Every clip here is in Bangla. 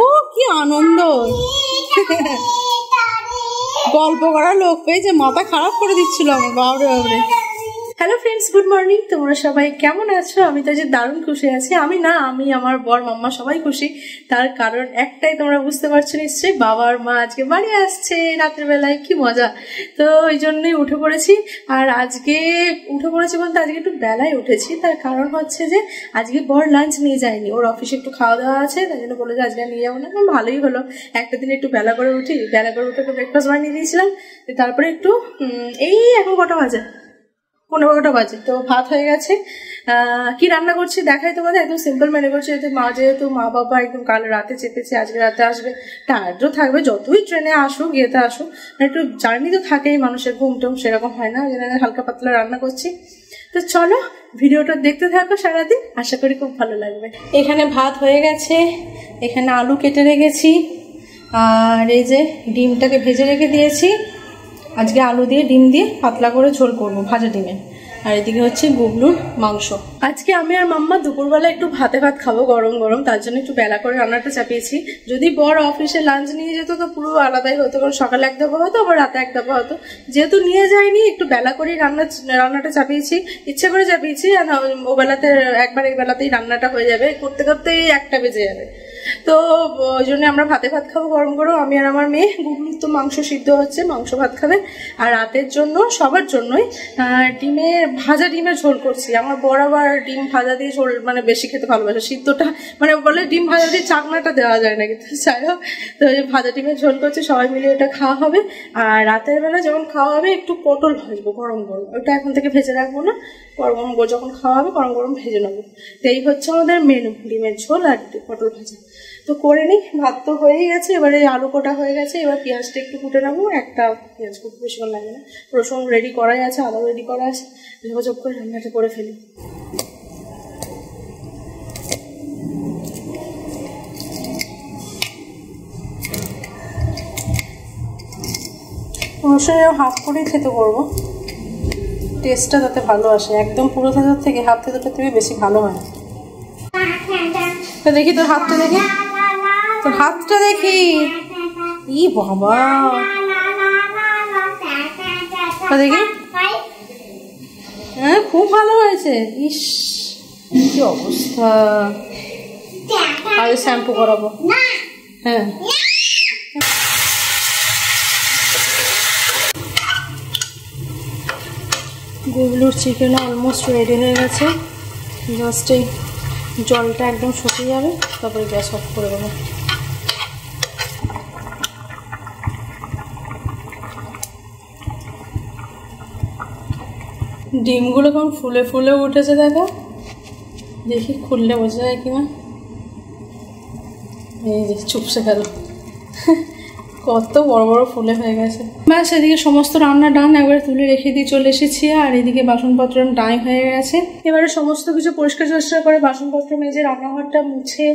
ও কি আনন্দ, গল্প করার লোক পেয়েছে, মাথা খারাপ করে দিচ্ছিল আমার। বাবরে বাবরে। Hello friends, good morning. তোমরা সবাই কেমন আছো? আমি তো যে দারুণ খুশি আছি। আমি আমার বর, মাম্মা সবাই খুশি। তার কারণ একটাই, তোমরা বুঝতে পারছো নিশ্চয়ই, বাবা আর মা আজকে বাড়ি আসছে রাতের বেলায়। কি মজা! তো ওই জন্যই উঠে পড়েছি। আর আজকে উঠে পড়েছি বলতে আজকে একটু বেলায় উঠেছি। তার কারণ হচ্ছে যে আজকে বর লাঞ্চ নিয়ে যায়নি, ওর অফিসে একটু খাওয়া দাওয়া আছে, তাই জন্য বলে যে আজকে নিয়ে যাবো না। ভালোই হলো, একটা দিন একটু বেলা করে উঠি। বেলা করে উঠে একটু ব্রেকফাস্ট বানিয়ে দিয়েছিলাম, তারপরে একটু এখন কটা বাজে, 15টা বাজে। তো ভাত হয়ে গেছে। কি রান্না করছি দেখাই তোমাদের। একদম সিম্পল মেনু করছি। যেহেতু মা বাবা একদম কাল রাতে চেপেছে, আজকে রাতে আসবে। টায়ার্ডও থাকবে, যতই ট্রেনে আসুক ইয়েতে আসুক, একটু জার্নি তো থাকেই মানুষের, ঘুম টুম সেরকম হয় না, হালকা পাতলা রান্না করছি। তো চলো ভিডিওটা দেখতে থাকো সারাদিন, আশা করি খুব ভালো লাগবে। এখানে ভাত হয়ে গেছে, এখানে আলু কেটে রেখেছি, আর এই যে ডিমটাকে ভেজে রেখে দিয়েছি। আজকে আলু দিয়ে ডিম দিয়ে পাতলা করে ঝোল করবো, ভাজা ডিমের। আর এদিকে হচ্ছে গুবলুর মাংস। আজকে আমি আর মাম্মা দুপুরবেলা একটু ভাত খাবো গরম গরম, তার জন্য একটু বেলা করে রান্নাটা চাপিয়েছি। যদি বড় অফিসে লাঞ্চ নিয়ে যেত তো পুরো আলাদাই হতো, কারণ সকালে এক দফা হতো, আবার রাতে এক দফা হতো। যেহেতু নিয়ে যায়নি, একটু বেলা করেই রান্নাটা চাপিয়েছি, ইচ্ছে করে চাপিয়েছি। ও বেলাতে একবার এই বেলাতেই রান্নাটা হয়ে যাবে, করতে করতেই 1টা বেজে যাবে। তো ওই জন্য আমরা ভাত খাবো গরম গরম, আমি আর আমার মেয়ে। গুবলুর তো মাংস সিদ্ধ হচ্ছে, মাংস ভাত খাবে। আর রাতের জন্য সবার জন্যই ভাজা ডিমের ঝোল করছি। আমার বড় আবার ডিম ভাজা দিয়ে ঝোল মানে বেশি খেতে ভালোবাসে, সিদ্ধটা মানে বলে ডিম ভাজা দিয়ে চাকনাটা দেওয়া যায় না, কিন্তু যাই হোক। তো ভাজা ডিমের ঝোল করছি, সবাই মিলে ওটা খাওয়া হবে। আর রাতের বেলা যখন খাওয়া হবে একটু পটল ভাজবো গরম গরম, ওটা এখন থেকে ভেজে রাখবো না, গরম যখন খাওয়া হবে গরম গরম ভেজে নেবো। তো এই হচ্ছে আমাদের মেনু, ডিমের ঝোল আর পটল ভাজা। তো করে নিই, ভাত তো হয়েই গেছে। এবারে আলু কোটা হয়ে গেছে, এবার পেঁয়াজটা একটু কুটে নেবো। একটা পেঁয়াজ কুটতে বেশিক্ষণ লাগে না, রসুন রেডি করাই আছে, আলু রেডি করা আছে, ঝোপ করে রান্নাটা করে ফেলি। রসুন হাফ করেই খেতে করবো, টেস্টটা যাতে ভালো আসে। একদম পুরো থেতোর থেকে হাফ থেতোটার থেকে বেশি ভালো হয়। তো দেখি তোর হাতটা, দেখি তোর হাতটা, দেখি। ই বাবা, দেখি। হ্যাঁ, খুব ভালো হয়েছে। ইস, কি অবস্থা! আগে শ্যাম্পু করাবো। হ্যাঁ, গুবলুর চিকেন অলমোস্ট রেডি হয়ে গেছে। জাস্ট এই জলটা একদম শুকিয়ে যাবে, তারপরে গ্যাস অফ করে দেবো। ডিমগুলো কেমন ফুলে ফুলে উঠেছে দেখো, দেখি খুললে বোঝা যায় কিনা। এই যে চুপসে গেল, কত বড় বড় ফুলে হয়ে গেছে। ব্যাস, এদিকে সমস্ত রান্না ডান, একবারে তুলে রেখে দিয়ে চলে এসেছি। আর এদিকে বাসনপত্র ডাই হয়ে গেছে। এবারে সমস্ত কিছু পরিষ্কার করে বাসনপত্র মেজে রান্নাঘরটা মুছে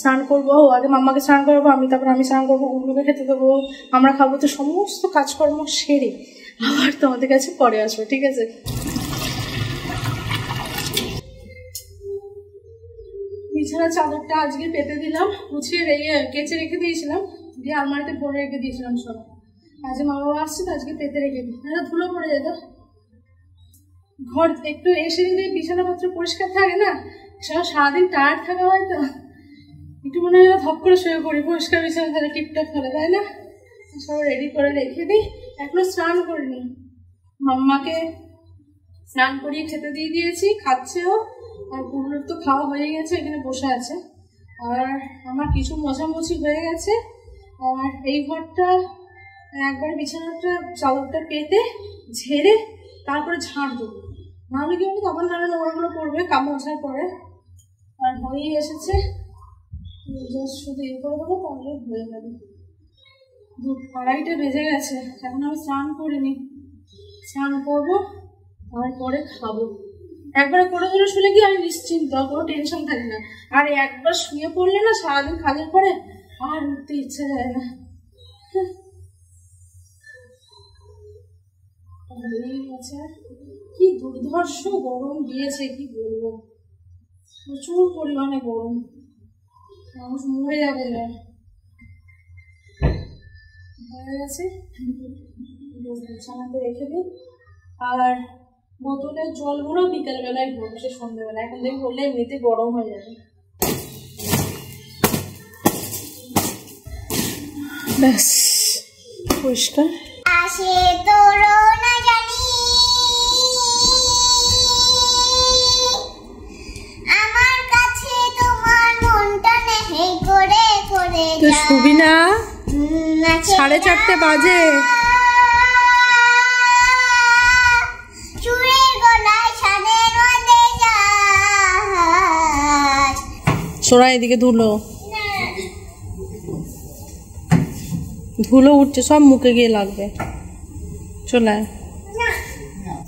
স্নান করবো। আগে মাম্মাকে স্নান করবো, তারপর আমি স্নান করবো, গুবলুকে খেতে দেবো, আমরা খাবো। তো সমস্ত কাজকর্ম সেরে আবার তোমাদের কাছে পরে আসবো, ঠিক আছে? বিছানার চাদরটা আজকে পেতে দিলাম, গুছিয়ে কেচে রেখে দিয়েছিলাম, দিয়ে আলমারিতে ভরে রেখে দিয়েছিলাম সব। আজকে মা বাবা আসছে তো আজকে পেতে রেখে দিই, ধুলো পড়ে যেত। ঘর একটু এসে দিলে বিছানাপত্র পরিষ্কার থাকে না, সারাদিন টায়ার্ড থাকা হয়, তো একটু মনে হয় ধপ করে শুয়ে পড়ি, পরিষ্কার বিছানা তাহলে টিপটাপ ফেলে, তাই না? সব রেডি করে রেখে দিই। এখনো স্নান করিনি, মাম্মাকে স্নান করিয়ে খেতে দিয়ে দিয়েছি, খাচ্ছেও। আর গুবলুর তো খাওয়া হয়ে গেছে, এখানে বসে আছে। আর আমার কিছু মোছামুছি হয়ে গেছে। আর এই ঘরটা একবার বিছানাটা চাদরটা পেতে ঝেড়ে তারপরে ঝাড় দেবো, নাহলে কি হবে তখন নানা নোংরাগুলো পড়বে কাপড় মোছার পরে। আর হয়েই এসেছে, শুধু ইয়ে করে দেবো, তাহলে হয়ে যাবে। 2:30 বেজে গেছে, এখন আমি স্নান করিনি, স্নান করবো তারপরে খাবো। একবার করে শুলে কি আমি নিশ্চিন্ত, কোনো টেনশন থাকে না। আর একবার শুয়ে পড়লে না সারাদিন কাজের পরে আর উঠতে ইচ্ছা যায় না। কি দুর্ধর্ষ গরম দিয়েছে, কি বলবো, প্রচুর পরিমাণে গরম। মানুষ মরে যাবে হয়ে গেছে। বিছানাতে রেখে দিই। আর বোতলের জলগুলো বিকেলবেলায় ভরবো, সে সন্ধ্যেবেলা। এখন দেখি বললে এমনিতে গরম হয়ে যাবে। ব্যাস পরিষ্কার। আসে তোর না জানি আমার কাছে তোমার মনটা নেই করে করে তো শুবি না? 4:30 বাজে। চুড়ির গলায় ছাদের মধ্যে যায়। সোরা এদিকে ধুলো ধুলো উঠছে, সব মুখে গিয়ে লাগবে। চলে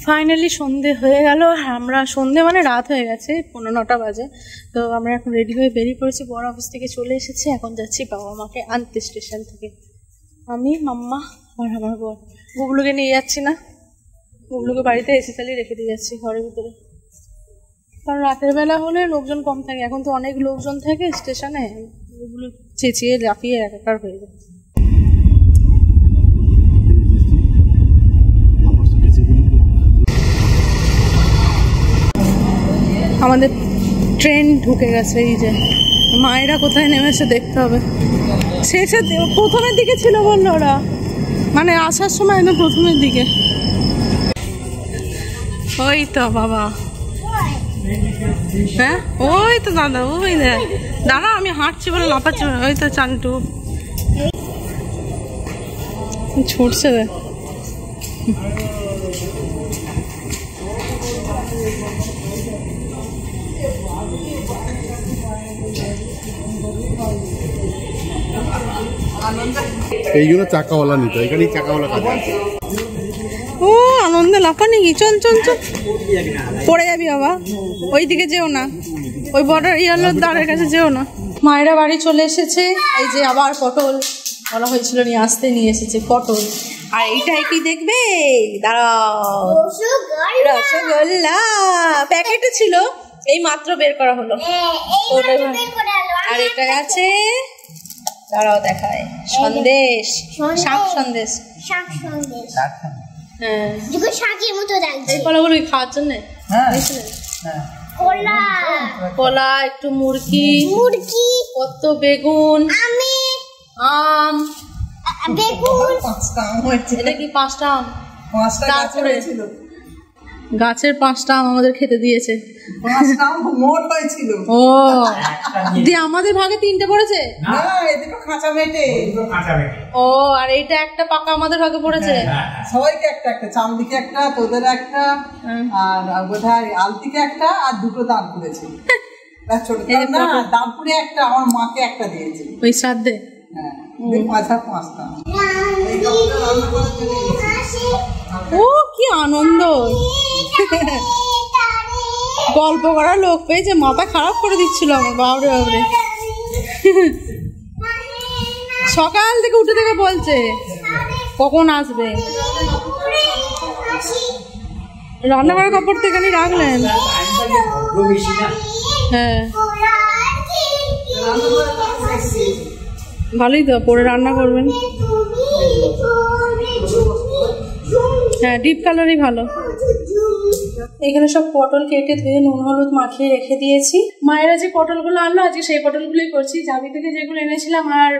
ফাইনালি সন্ধে হয়ে গেল। আমরা সন্ধে মানে রাত হয়ে গেছে, 9:30 বাজে। তো আমরা এখন রেডি হয়ে বেরিয়ে পড়েছি। বড় অফিস থেকে চলে এসেছি। এখন যাচ্ছি বাবা মাকে আনতে স্টেশন থেকে। আমি, মাম্মা আর আমার বর। গুবলুকে নিয়ে যাচ্ছি না, গুবলুকে বাড়িতে এসে চালিয়ে রেখে দিয়ে যাচ্ছি ঘরের ভিতরে। কারণ রাতের বেলা হলে লোকজন কম থাকে, এখন তো অনেক লোকজন থাকে স্টেশনে। গুবলু চেঁচিয়ে লাফিয়ে একাকার হয়ে যায়। আমাদের ট্রেন ঢুকে গেছে। এই যে মায়েরা কোথায় নেমেছে দেখতে হবে। শেষে প্রথমের দিকে ছিল বললো ওরা, মানে আসার সময় একদম প্রথমের দিকে। ওই তো বাবা, হ্যাঁ ওই তো দাদা, ওই দাদা আমি হাঁটছি বলে লাফাচ্ছি। ওই তো চান্টু ছুটছে রে। এই জন্য চাকাওয়ালা নিতে, এখানে চাকাওয়ালা কাজ আছে। ও আনন্দে লাফানি কি? চল চল চল, পড়ে যাবি বাবা। ওইদিকে যেও না, ওই বর্ডার ইয়ালোর দ্বারের কাছে যেও না। মায়েরা বাড়ি চলে এসেছে। এই যে আবার পটল বলা হয়েছিল নিয়ে আসতে, নিয়ে এসেছে পটল। আর এইটাই কি দেখবে? দাঁড়াও, রসগোল্লা প্যাকেটে ছিল, এই মাত্র বের করা হলো। আর এটা আছে, দাঁড়াও দেখায়, সন্দেশ, শাক সন্দেশ। হ্যাঁ শাকের মতো লাগছে। এই কলাগুলো খাওয়ার জন্য। কলা, কলা, একটু মুরগি, কত বেগুন, আম, বেগুন। এটা কি 5টা আম? তারপরে গাছের 5টা আম আমাদের খেতে দিয়েছে। ও দিয়ে আমাদের ভাগে 3টে পড়েছে। ও আর এইটা একটা পাকা আমাদের ভাগে পড়েছে। সবাইকে একটা একটা, চামদিকে একটা, তোদের একটা, আর বোধহয় আলতিকে একটা, আর 2টো দান করেছে। ছোট না, দানপুরে একটা, আমার মাকে একটা দিয়েছে ওই শ্রাদ্ধে। হ্যাঁ, 5টা। ও কি আনন্দ! গল্প করার লোক পেয়েছে, মাথা খারাপ করে দিচ্ছিল আমার। বাবরে বাবরে, সকাল থেকে উঠে থেকে বলছে কখন আসবে। রান্নাঘরের কাপড় তো এখানে রাখলেন। হ্যাঁ ভালোই তো, পরে রান্না করবেন। হ্যাঁ ডিপ কালারই ভালো। এখানে সব পটল কেটে ধুয়ে নুন হলুদ মাখিয়ে রেখে দিয়েছি। মায়েরা যে পটলগুলো আনলো আজকে সেই পটলগুলোই করছি। জাবি থেকে যেগুলো এনেছিলাম আর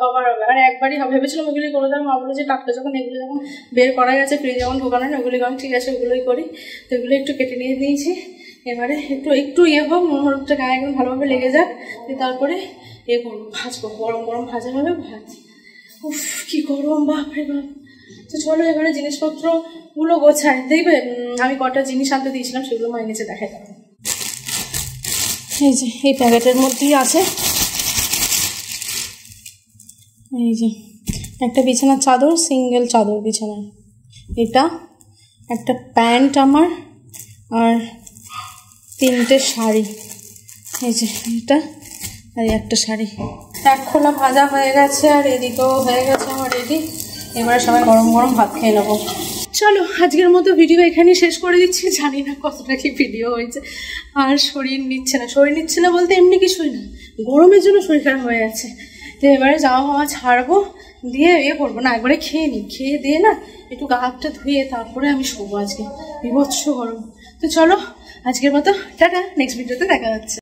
কভার হবে, আর একবারই ভেবেছিলাম ওগুলি করে দেবো। মা বলে যে টাকটা যখন এগুলো যখন বের করা গেছে, ফ্রিজ যখন ঢোকানো না, ওগুলি করেন, ঠিক আছে ওগুলোই করি। তো এগুলো একটু কেটে নিয়ে দিয়েছি। এবারে একটু হোক, নুন হলুদটা গায়ে একদম ভালোভাবে লেগে যাক, তারপরে করবো, ভাজবো। গরম গরম ভাজা হবে, ভাজ। উফ কি গরম, বাপরে বাপ। তো চলো এবারে জিনিসপত্রগুলো গোছায়। দেখবে আমি কটা জিনিস আনতে দিয়েছিলাম, সেগুলো মা এনেছে, দেখাই যাবে। এই যে এই প্যাকেটের মধ্যেই আছে। এই যে একটা বিছানার চাদর, সিঙ্গেল চাদর বিছানায়, এটা একটা প্যান্ট আমার, আর 3টে শাড়ি। এই যে এটা আর একটা শাড়ি। এক খোলা ভাজা হয়ে গেছে, আর এদিকেও হয়ে গেছে আমার রেডি। এবারে সবাই গরম গরম ভাত খেয়ে নেবো। চলো আজকের মতো ভিডিও এখানেই শেষ করে দিচ্ছি। জানি না কতটা কি ভিডিও হয়েছে। আর শরীর নিচ্ছে না বলতে এমনি কিছুই না, গরমের জন্য শরীর খারাপ হয়ে যাচ্ছে। তো এবারে জামা ফামা ছাড়বো, দিয়ে ইয়ে করবো না, একবারে খেয়ে নিই, খেয়ে দিয়ে না একটু গা হাতটা ধুয়ে তারপরে আমি শোবো। আজকে বিভৎস গরম। তো চলো আজকের মতো টাটা, নেক্সট ভিডিওতে দেখা হচ্ছে।